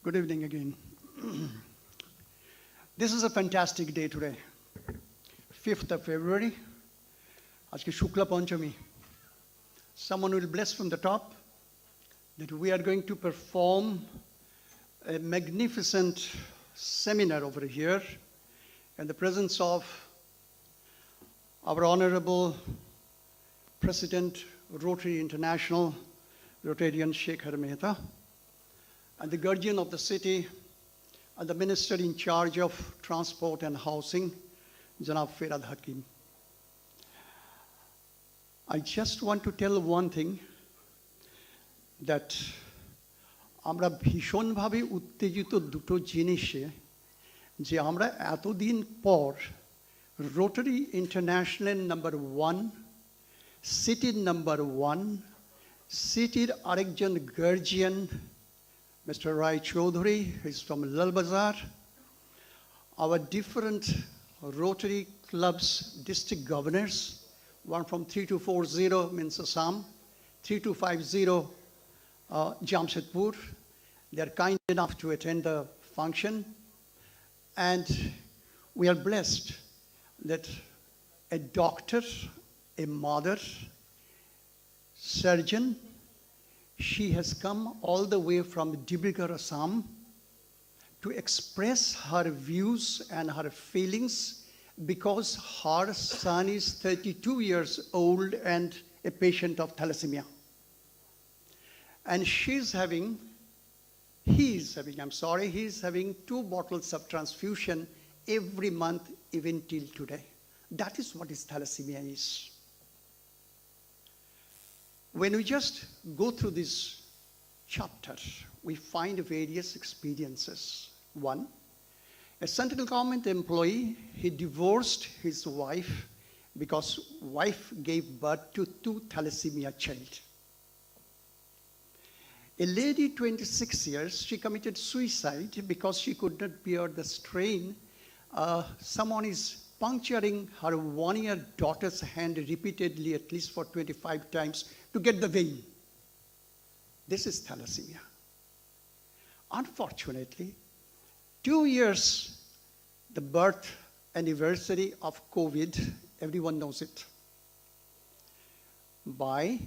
Good evening again. This is a fantastic day today, 5th of February. Ajke Shukla Panchami. Someone will bless from the top that we are going to perform a magnificent seminar over here in the presence of our Honorable President, Rotary International, Rotarian Shekhar Mehta, and the guardian of the city, and the minister in charge of transport and housing, Janab Ferad Hakim. I just want to tell one thing, that আমরা ভীষণভাবে উত্তেজিত দুটো জিনিসে যে আমরা এতদিন পর rotary international number 1, সিটির নাম্বার 1, সিটির আরেকজন guardian Mr. Rai Chaudhuri is from Lal Bazar. Our different Rotary clubs, district governors, one from 3240 means Assam, 3250 Jamshedpur. They are kind enough to attend the function. And we are blessed that a doctor, a mother, surgeon, she has come all the way from Dibrugarh, Assam, to express her views and her feelings because her son is 32 years old and a patient of thalassemia. And he's having 2 bottles of transfusion every month, even till today. That is what his thalassemia is. When we just go through this chapter, we find various experiences. One, a central government employee, he divorced his wife because wife gave birth to 2 thalassemia child. A lady, 26 years, she committed suicide because she could not bear the strain. Someone is puncturing her 1-year daughter's hand repeatedly, at least for 25 times, to get the vein. This is thalassemia. Unfortunately, 2 years, the birth anniversary of COVID, everyone knows it, by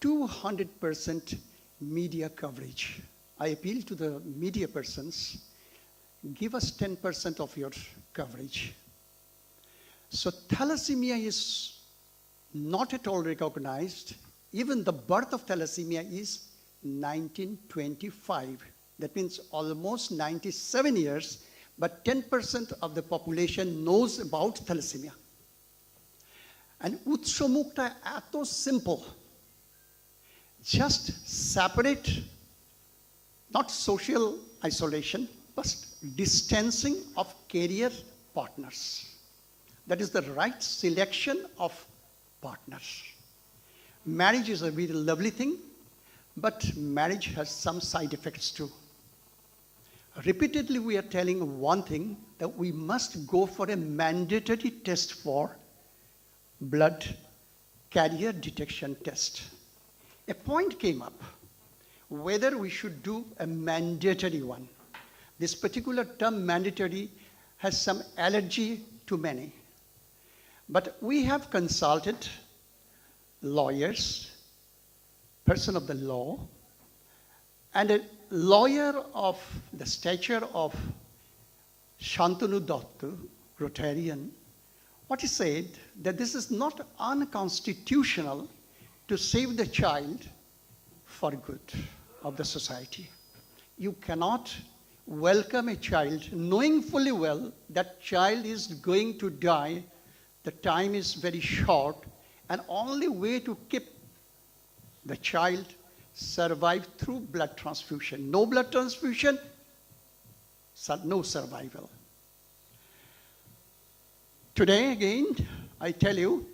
200% media coverage. I appeal to the media persons, give us 10% of your coverage. So thalassemia is not at all recognized. Even the birth of thalassemia is 1925. That means almost 97 years, but 10% of the population knows about thalassemia. And Utshamukta ato simple. Just separate, not social isolation, but distancing of career partners. That is the right selection of partners. Marriage is a very lovely thing, but marriage has some side effects too. Repeatedly we are telling one thing, that we must go for a mandatory test for blood carrier detection test. A point came up whether we should do a mandatory one. This particular term mandatory has some allergy to many. But we have consulted lawyers, person of the law, and a lawyer of the stature of Shantanu Dattu, Rotarian. What he said, that this is not unconstitutional to save the child for good of the society. You cannot welcome a child knowing fully well that child is going to die. The time is very short, and only way to keep the child survive through blood transfusion. No blood transfusion, no survival. Today again, I tell you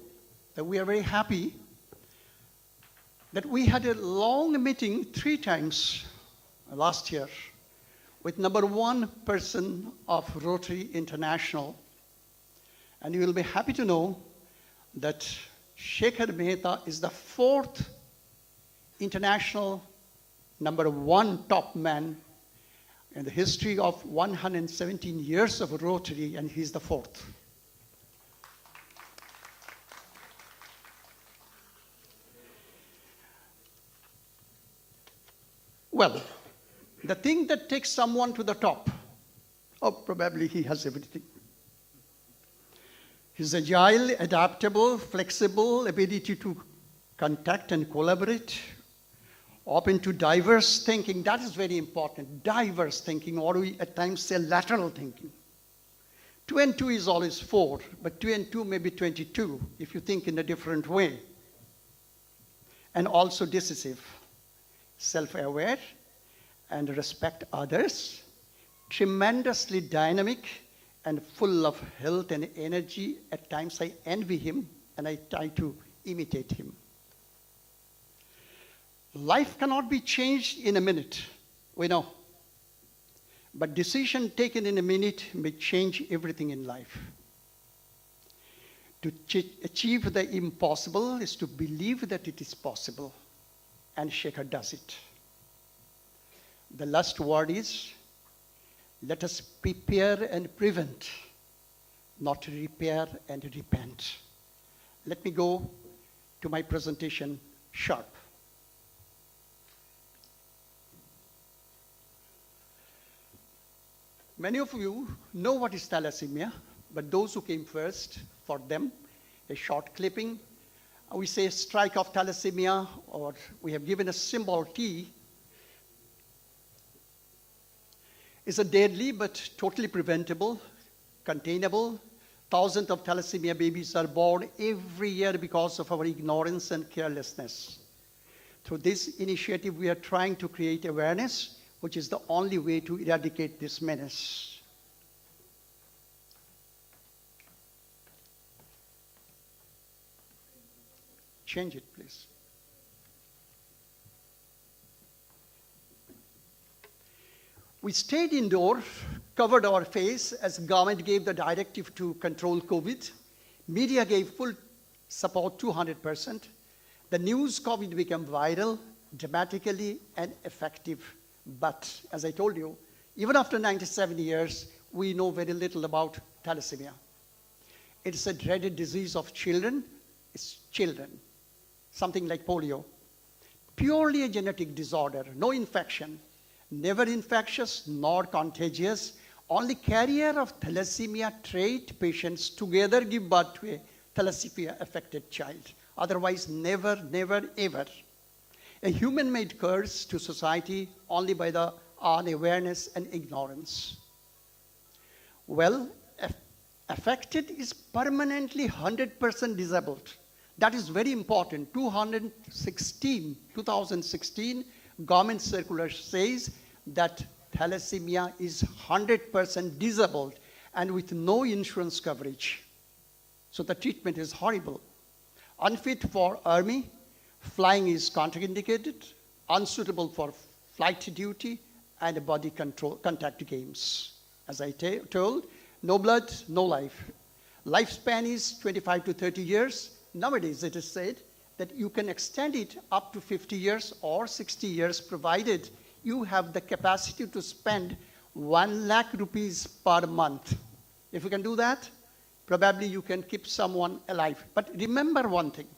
that we are very happy that we had a long meeting 3 times last year with number 1 person of Rotary International. And you will be happy to know that Shekhar Mehta is the 4th international number 1 top man in the history of 117 years of Rotary, and he's the fourth. Well, the thing that takes someone to the top, oh, probably he has everything. He's agile, adaptable, flexible, ability to contact and collaborate, open to diverse thinking. That is very important, diverse thinking, or we at times say lateral thinking. 2 and 2 is always 4, but 2 and 2 may be 22 if you think in a different way. And also decisive, self-aware, and respect others, tremendously dynamic and full of health and energy. At times I envy him and I try to imitate him. Life cannot be changed in a minute, we know. But decision taken in a minute may change everything in life. To achieve the impossible is to believe that it is possible, and Shekhar does it. The last word is, let us prepare and prevent, not repair and repent. Let me go to my presentation sharp. Many of you know what is thalassemia, but those who came first, for them, a short clipping. We say strike of thalassemia, or we have given a symbol T. It's a deadly but totally preventable, containable. Thousands of thalassemia babies are born every year because of our ignorance and carelessness. Through this initiative, we are trying to create awareness, which is the only way to eradicate this menace. Change it, please. We stayed indoors, covered our face as government gave the directive to control COVID. Media gave full support, 200%. The news COVID became viral, dramatically and effective. But as I told you, even after 97 years, we know very little about thalassemia. It's a dreaded disease of children. It's children, something like polio. Purely a genetic disorder, no infection, never infectious nor contagious. Only carrier of thalassemia trait patients together give birth to a thalassemia-affected child. Otherwise, never, never, ever. A human-made curse to society only by the unawareness and ignorance. Well, affected is permanently 100% disabled. That is very important. 2016, government circular says that thalassemia is 100% disabled and with no insurance coverage. So the treatment is horrible. Unfit for army, flying is contraindicated, unsuitable for flight duty, and body contact games. As I told, no blood, no life. Lifespan is 25 to 30 years. Nowadays, it is said that you can extend it up to 50 years or 60 years, provided you have the capacity to spend 1 lakh rupees per month. If you can do that, probably you can keep someone alive. But remember one thing.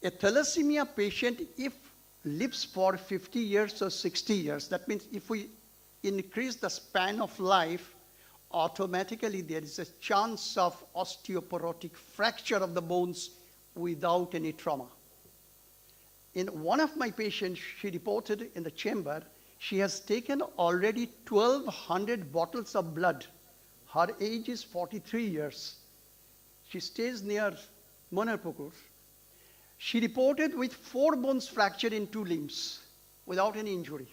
A thalassemia patient, if lives for 50 years or 60 years, that means if we increase the span of life, automatically there is a chance of osteoporotic fracture of the bones without any trauma. In one of my patients, she reported in the chamber, she has taken already 1,200 bottles of blood. Her age is 43 years. She stays near Manarpukur. She reported with 4 bones fractured in 2 limbs without any injury.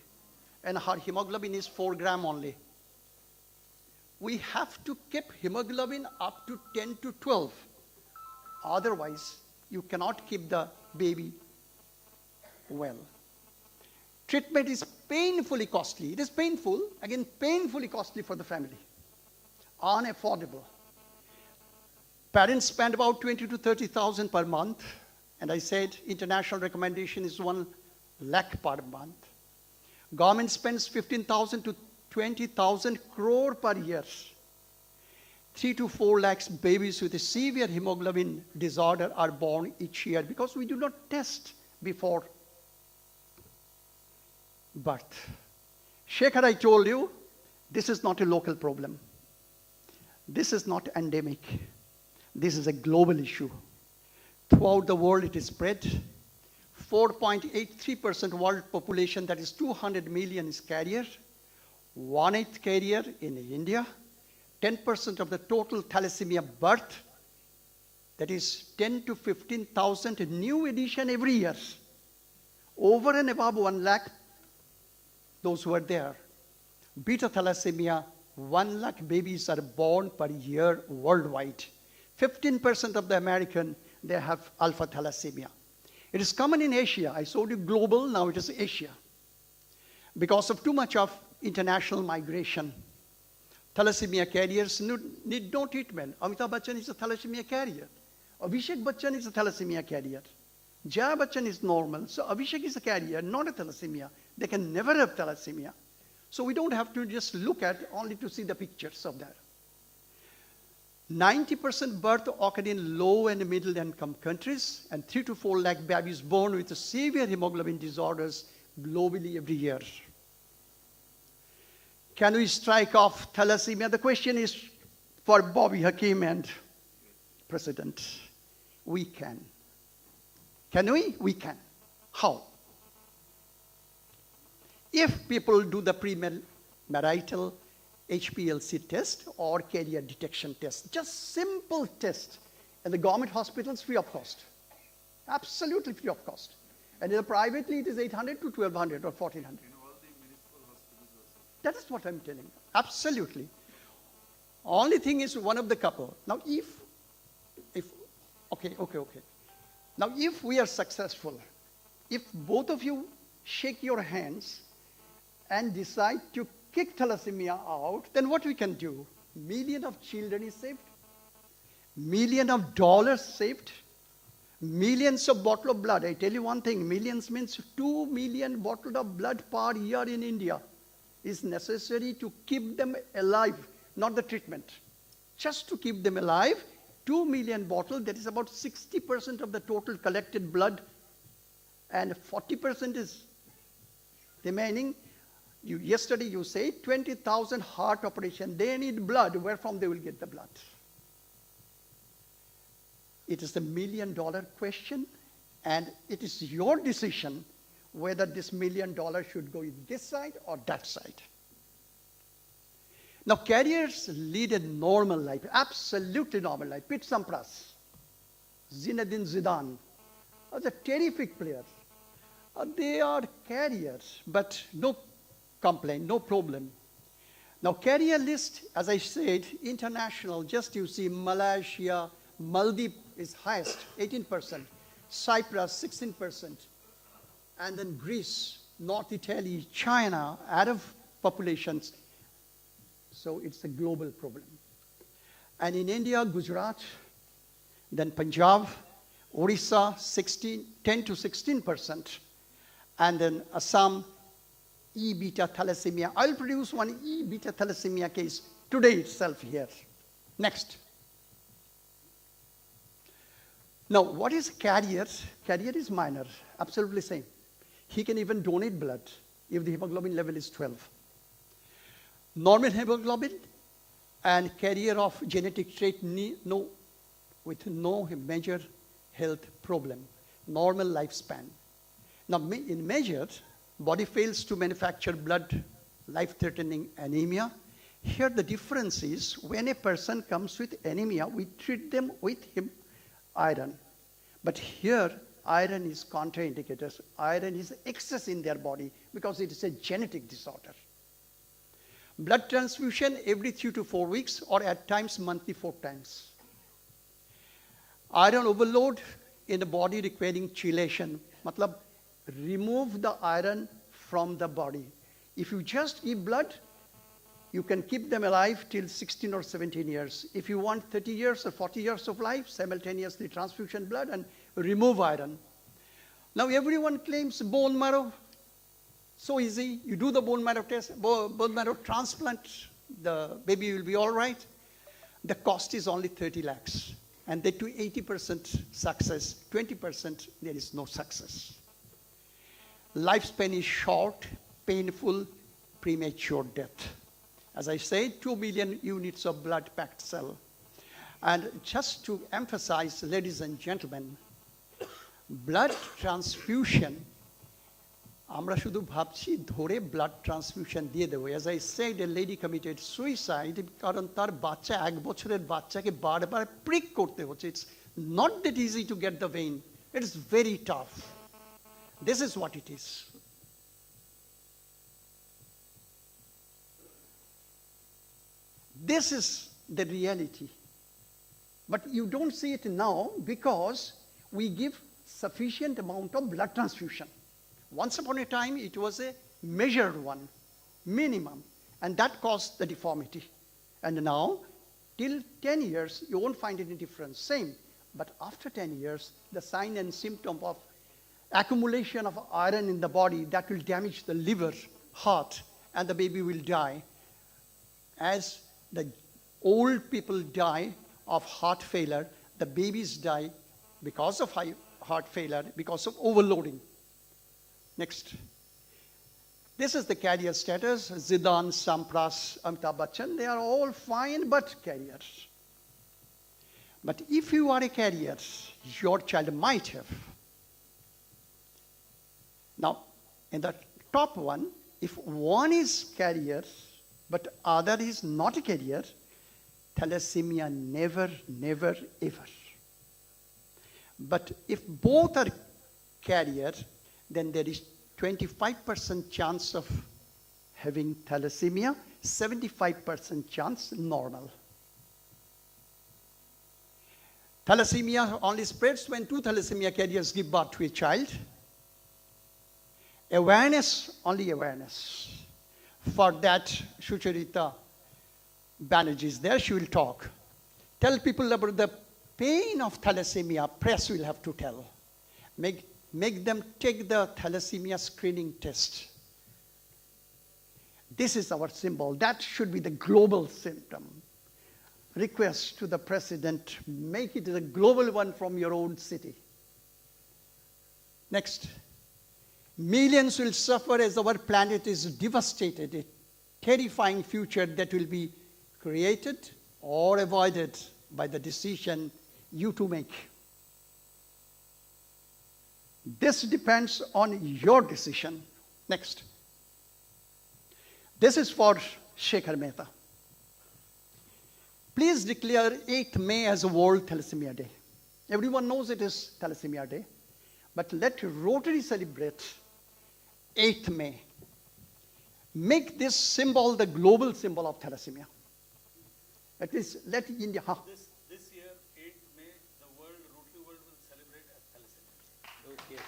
And her hemoglobin is 4 grams only. We have to keep hemoglobin up to 10 to 12. Otherwise, you cannot keep the baby well. Treatment is painfully costly. It is painful, again, painfully costly for the family. Unaffordable. Parents spend about 20 to 30,000 per month. And I said international recommendation is 1 lakh per month. Government spends 15,000 to 20,000 crore per year. 3 to 4 lakhs babies with a severe hemoglobin disorder are born each year because we do not test before birth. Shekhar, I told you, this is not a local problem. This is not endemic. This is a global issue. Throughout the world, it is spread. 4.83% world population, that is 200 million, is carrier. 1/8 carrier in India. 10% of the total thalassemia birth, that is 10 to 15,000 new addition every year. Over and above 1 lakh, those who are there. Beta thalassemia, 1 lakh babies are born per year worldwide. 15% of the American, they have alpha thalassemia. It is common in Asia. I showed you global, now it is Asia. Because of too much of international migration, thalassemia carriers need no treatment. Amitabh Bachchan is a thalassemia carrier. Abhishek Bachchan is a thalassemia carrier. Jaya Bachchan is normal, so Abhishek is a carrier, not a thalassemia. They can never have thalassemia. So we don't have to just look at only to see the pictures of that. 90% birth occur in low and middle income countries, and 3 to 4 lakh babies born with severe hemoglobin disorders globally every year. Can we strike off thalassemia? The question is for Bobby Hakim and President. We can. Can we? We can. How? If people do the premarital HPLC test or carrier detection test, just simple test, in the government hospitals free of cost, absolutely free of cost, and in the privately it is 800 to 1200 or 1400. In all the municipal hospitals also. That is what I'm telling you. Absolutely. Only thing is one of the couple. Now okay. Now if we are successful, if both of you shake your hands and decide to kick thalassemia out, then what we can do? Million of children is saved, million of dollars saved, millions of bottle of blood. I tell you one thing, millions means 2 million bottles of blood per year in India is necessary to keep them alive, not the treatment. Just to keep them alive, 2 million bottles, that is about 60% of the total collected blood, and 40% is remaining. Yesterday you said 20,000 heart operation, they need blood. Where from they will get the blood? It is the $1 million question, and it is your decision whether this $1 million should go in this side or that side. Now carriers lead a normal life, absolutely normal life. Pete Sampras, Zinedine Zidane, are a terrific player. They are carriers, but no complaint, no problem. Now carrier list, as I said, international, just you see Malaysia, Maldives is highest, 18%, Cyprus, 16%, and then Greece, North Italy, China, Arab populations. So it's a global problem. And in India, Gujarat, then Punjab, Orissa, 10 to 16%, and then Assam, E-beta thalassemia. I'll produce one E-beta thalassemia case today itself here. Next. Now, what is carrier? Carrier is minor, absolutely same. He can even donate blood if the hemoglobin level is 12. Normal hemoglobin and carrier of genetic trait with no major health problem. Normal lifespan. Now, in measured, body fails to manufacture blood, life-threatening anemia. Here the difference is when a person comes with anemia, we treat them with iron. But here, iron is contraindicated. Iron is excess in their body because it is a genetic disorder. Blood transfusion every 3 to 4 weeks or at times monthly 4 times. Iron overload in the body requiring chelation. Matlab, remove the iron from the body. If you just give blood, you can keep them alive till 16 or 17 years. If you want 30 years or 40 years of life, simultaneously transfusion blood and remove iron. Now everyone claims bone marrow. So easy. You do the bone marrow test, bone marrow transplant, the baby will be all right. The cost is only 30 lakhs. And they do 80% success, 20% there is no success. Lifespan is short, painful, premature death. As I said, 2 billion units of blood packed cell. And just to emphasize, ladies and gentlemen, blood transfusion, আমরা শুধু ভাবছি ধরে blood transfusion দিয়ে দেবো. As I said, a lady committed suicide কারণ তার বাচ্চা 1 বছরের বাচ্চাকে বারবার prick করতে হচ্ছে. It's not that easy to get the vein. It is very tough. This is what it is. This is the reality. But you don't see it now because we give sufficient amount of blood transfusion. Once upon a time, it was a measured one, minimum, and that caused the deformity. And now, till 10 years, you won't find any difference, same. But after 10 years, the sign and symptom of accumulation of iron in the body, that will damage the liver, heart, and the baby will die. As the old people die of heart failure, the babies die because of heart failure, because of overloading. Next. This is the carrier status. Zidane, Sampras, Amitabh Bachchan, they are all fine but carriers. But if you are a carrier, your child might have. Now, in the top one, if one is carrier but other is not a carrier, thalassemia never, never, ever. But if both are carrier, then there is 25% chance of having thalassemia, 75% chance normal. Thalassemia only spreads when 2 thalassemia carriers give birth to a child. Awareness, only awareness. For that, Sucharita Banerjee is there, she will talk. Tell people about the pain of thalassemia, press will have to tell. Make them take the thalassemia screening test. This is our symbol. That should be the global symptom. Request to the president, make it a global one from your own city. Next. Millions will suffer as our planet is devastated, a terrifying future that will be created or avoided by the decision you two make. This depends on your decision. Next. This is for Shekhar Mehta. Please declare 8th May as a World Thalassemia Day. Everyone knows it is Thalassemia Day, but let Rotary celebrate 8th May. Make this symbol the global symbol of thalassemia. At least let India. This year, 8th May, the Rotary World will celebrate as thalassemia. Okay.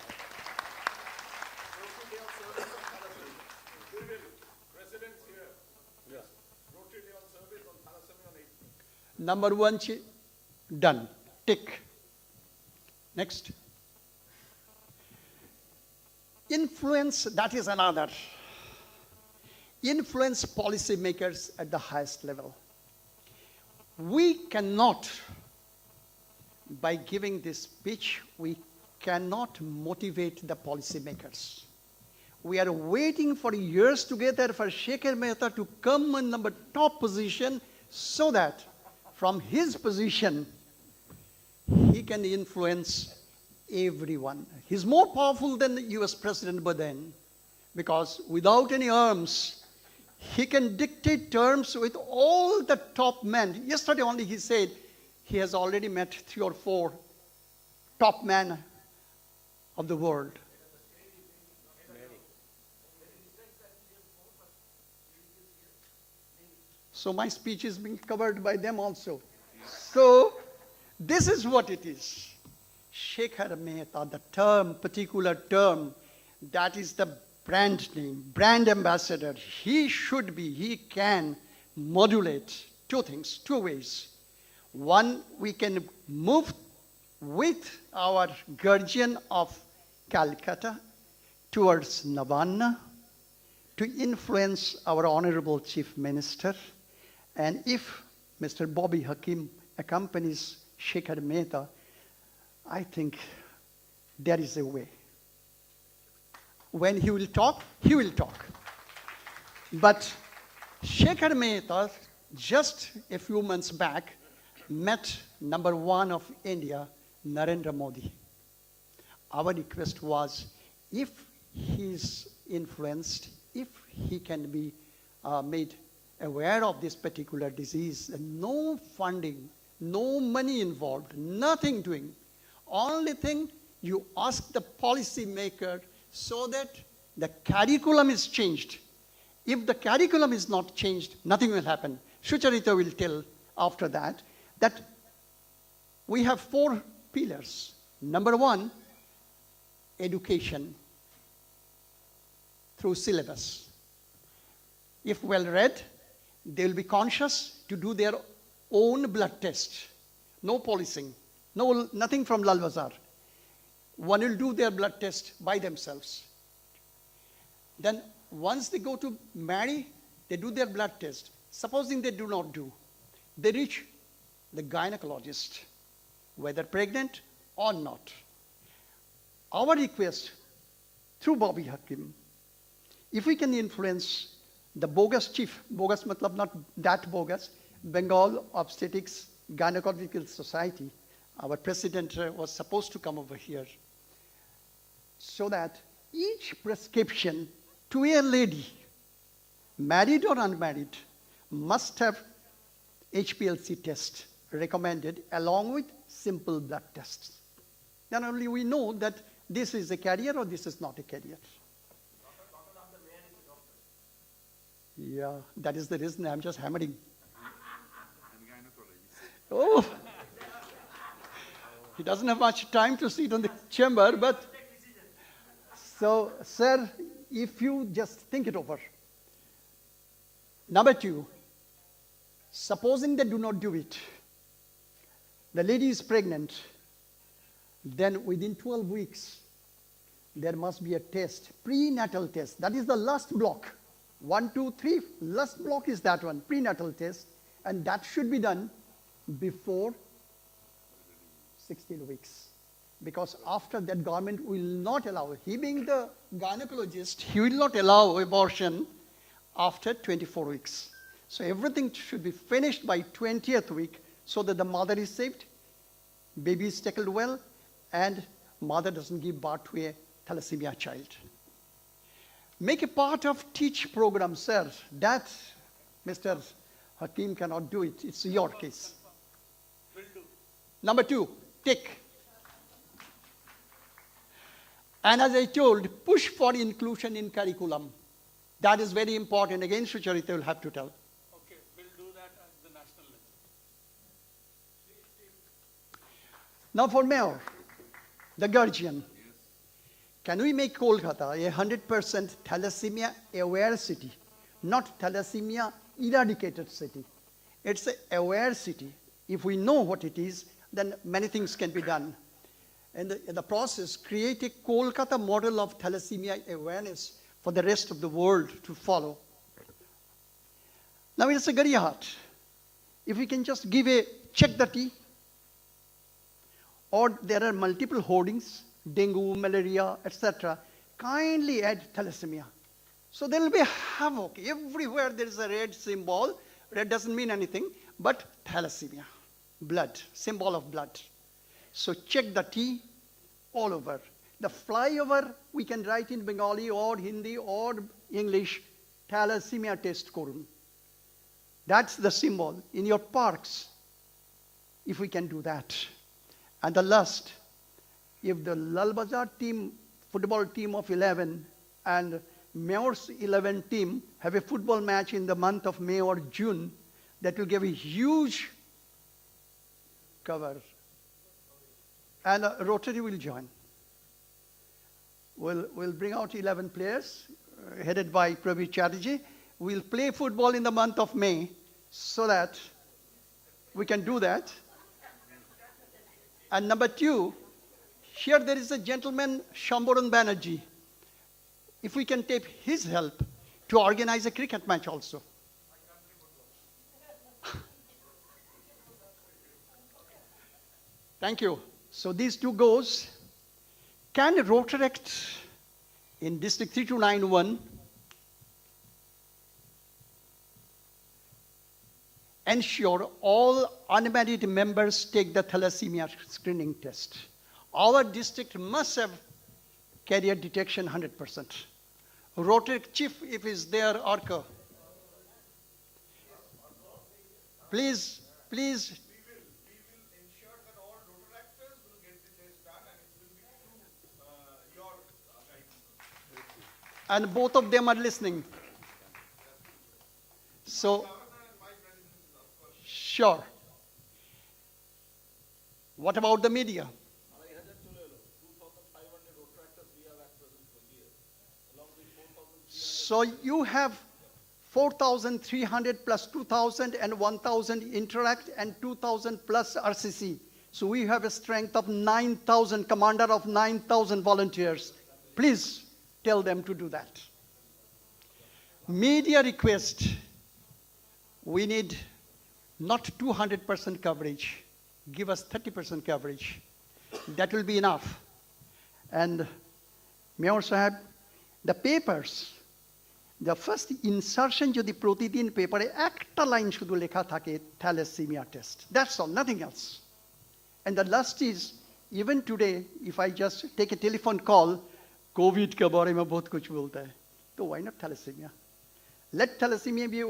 Rotary Day of Service on thalassemia. President's here. Yes. Rotary Day of Service on thalassemia on 8th May. Number 1, done. Tick. Next. Influence, that is another. Influence policymakers at the highest level. We cannot, by giving this speech, we cannot motivate the policymakers. We are waiting for years together for Shekhar Mehta to come in the top position so that from his position, he can influence everyone. He's more powerful than the US President Biden because without any arms, he can dictate terms with all the top men. Yesterday only he said he has already met 3 or 4 top men of the world. So my speech is being covered by them also. So this is what it is. Shekhar Mehta, the term, particular term, that is the brand name, brand ambassador. He should be, he can modulate 2 things, 2 ways. One, we can move with our guardian of Calcutta towards Nirvana, to influence our Honorable Chief Minister. And if Mr. Bobby Hakim accompanies Shekhar Mehta, I think there is a way. When he will talk, he will talk. But Shekhar Mehta, just a few months back, met number one of India, Narendra Modi. Our request was, if he is influenced, if he can be made aware of this particular disease, and no funding, no money involved, nothing doing. Only thing, you ask the policy maker so that the curriculum is changed. If the curriculum is not changed, nothing will happen. Sucharita will tell after that we have 4 pillars. Number 1, education through syllabus. If well read, they will be conscious to do their own blood test. No policing, nothing from Lal Bazaar. One will do their blood test by themselves. Then once they go to marry, they do their blood test. Supposing they do not do, they reach the gynecologist, whether pregnant or not. Our request through Bobby Hakim, if we can influence the bogus chief, bogus matlab not that bogus, Bengal Obstetrics Gynecological Society, our president was supposed to come over here, so that each prescription to a lady, married or unmarried, must have HPLC test recommended along with simple blood tests. Then only we know that this is a carrier or this is not a carrier. Yeah, that is the reason I'm just hammering. Oh, he doesn't have much time to sit on the chamber, but so, sir, if you just think it over. Number 2, supposing they do not do it, the lady is pregnant, then within 12 weeks, there must be a test, prenatal test. That is the last block. 1, 2, 3, last block is that one, prenatal test, and that should be done before 16 weeks. Because after that, government will not allow, he being the gynecologist, he will not allow abortion after 24 weeks. So everything should be finished by 20th week so that the mother is saved, baby is tackled well, and mother doesn't give birth to a thalassemia child. Make a part of teach program, sir. That Mr. Hakim cannot do it. It's your case. Will do. Number 2, tick. And as I told, push for inclusion in curriculum. That is very important. Again, Sucharita will have to tell. Okay, we'll do that at the national level. Now for mayor, the guardian. Can we make Kolkata a 100% thalassemia aware city, not thalassemia eradicated city? It's an aware city. If we know what it is, then many things can be done. In the process, create a Kolkata model of thalassemia awareness for the rest of the world to follow. Now it's a Garihat. If we can just give a check the tea, or there are multiple hoardings, dengue, malaria, etc., kindly add thalassemia. So there will be havoc. Everywhere there is a red symbol. Red doesn't mean anything, but thalassemia, blood, symbol of blood. So check the T all over. The flyover, we can write in Bengali or Hindi or English, thalassemia test korun. That's the symbol in your parks, if we can do that. And the last, if the Lal Bazaar team, football team of 11 and Mayor's 11 team have a football match in the month of May or June, that will give a huge cover. And Rotary will join. We'll bring out 11 players, headed by Pravi Chatterjee. We'll play football in the month of May so that we can do that. And number 2, here there is a gentleman, Shambaran Banerjee. If we can take his help to organize a cricket match also. Thank you. So these two goes. Can Rotaract in District 3291 ensure all unmarried members take the thalassemia screening test? Our district must have carrier detection 100%. Rotary chief, if is there, Arca. Please. We will ensure that all Rotaractors will get the test done, and it will be through your guidance. And both of them are listening. So, sure. What about the media? So you have 4,300 plus 2,000 and 1,000 interact and 2,000 plus RCC. So we have a strength of 9,000, commander of 9,000 volunteers. Please tell them to do that. Media request, we need not 200% coverage. Give us 30% coverage. That will be enough. And Mayor Sahab, the papers, the first insertion যদি প্রতিদিন পেপারে একটা line শুধু লেখা থাকে thalassemia test. That's all, nothing else. And the last is, even today, if I just take a telephone call, COVID के बारे में बहुत कुछ बोलता है, तो why not thalassemia? Let thalassemia be,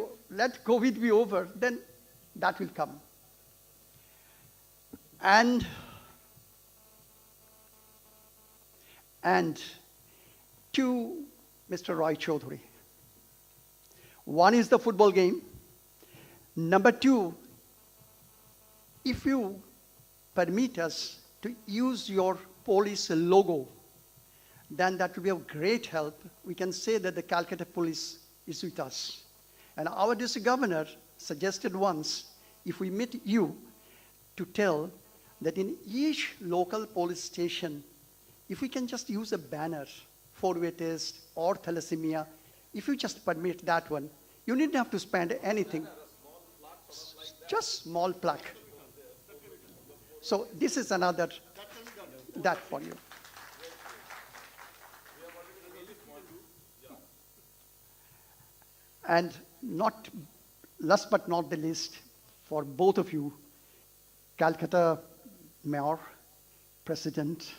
let COVID be over, then that will come. And to Mr. Roy Chaudhuri. One is the football game. Number two, if you permit us to use your police logo, then that will be of great help. We can say that the Calcutta police is with us. And our district governor suggested once, if we meet you, to tell that in each local police station, if we can just use a banner, 4-way test or thalassemia, if you just permit that one, you needn't have to spend anything. Just small plaque. So this is another, that for you. And not last but not the least, for both of you, Calcutta Mayor, President,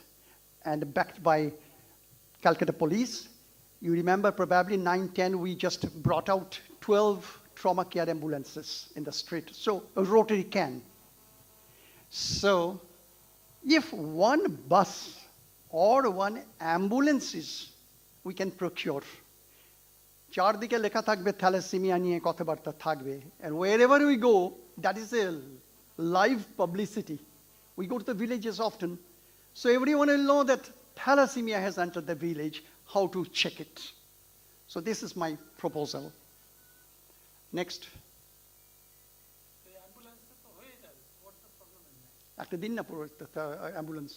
and backed by Calcutta Police. You remember probably 9-10, we just brought out 12 trauma care ambulances in the street. So a Rotary can. So if one bus or one ambulance we can procure, চারদিকে লেখা থাকবে thalassemia নিয়ে কথাবার্তা থাকবে, and wherever we go, that is a live publicity. We go to the villages often, so everyone will know that thalassemia has entered the village, how to check it. So this is my proposal. Next. একটা দিন না পুরো ambulance,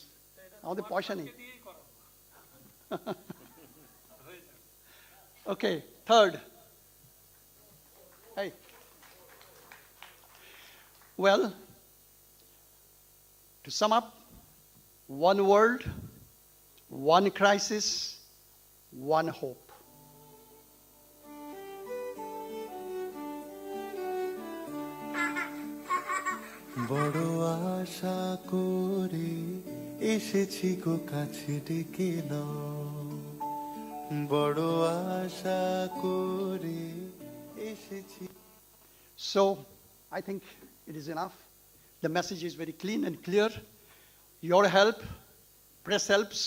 আমাদের পয়সা নেই। Okay, third. Hey. Well, to sum up, one world, one crisis, one hope. বড় আশা করে এসেছি গো কাছে ডেকে নাও, বড় আশা করে এসেছি। So, I think it is enough. The message is very clean and clear. Your help, press helps.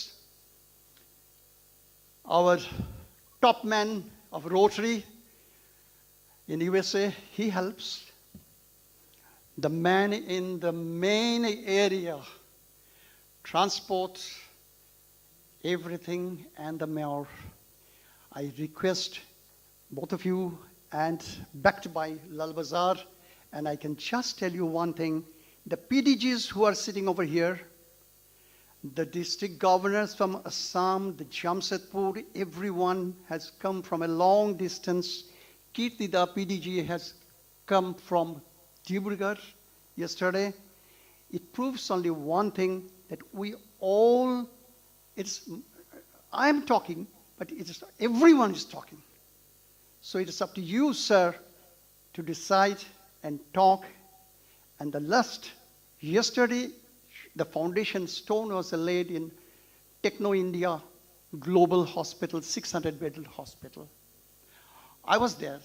Our top man of Rotary in USA, he helps. The man in the main area, transport, everything, and the mayor. I request both of you, and backed by Lal Bazaar, and I can just tell you one thing, the PDGs who are sitting over here, the district governors from Assam, the Jamshedpur, everyone has come from a long distance. Kirtida PDG has come from Dibrugarh yesterday. It proves only one thing, that we all, I'm talking, but everyone is talking. So it is up to you, sir, to decide and talk. And yesterday, the foundation stone was laid in Techno India Global Hospital, 600-bedded hospital. I was there,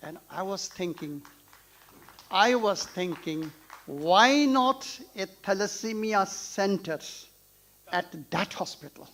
and I was thinking, why not a thalassemia center at that hospital?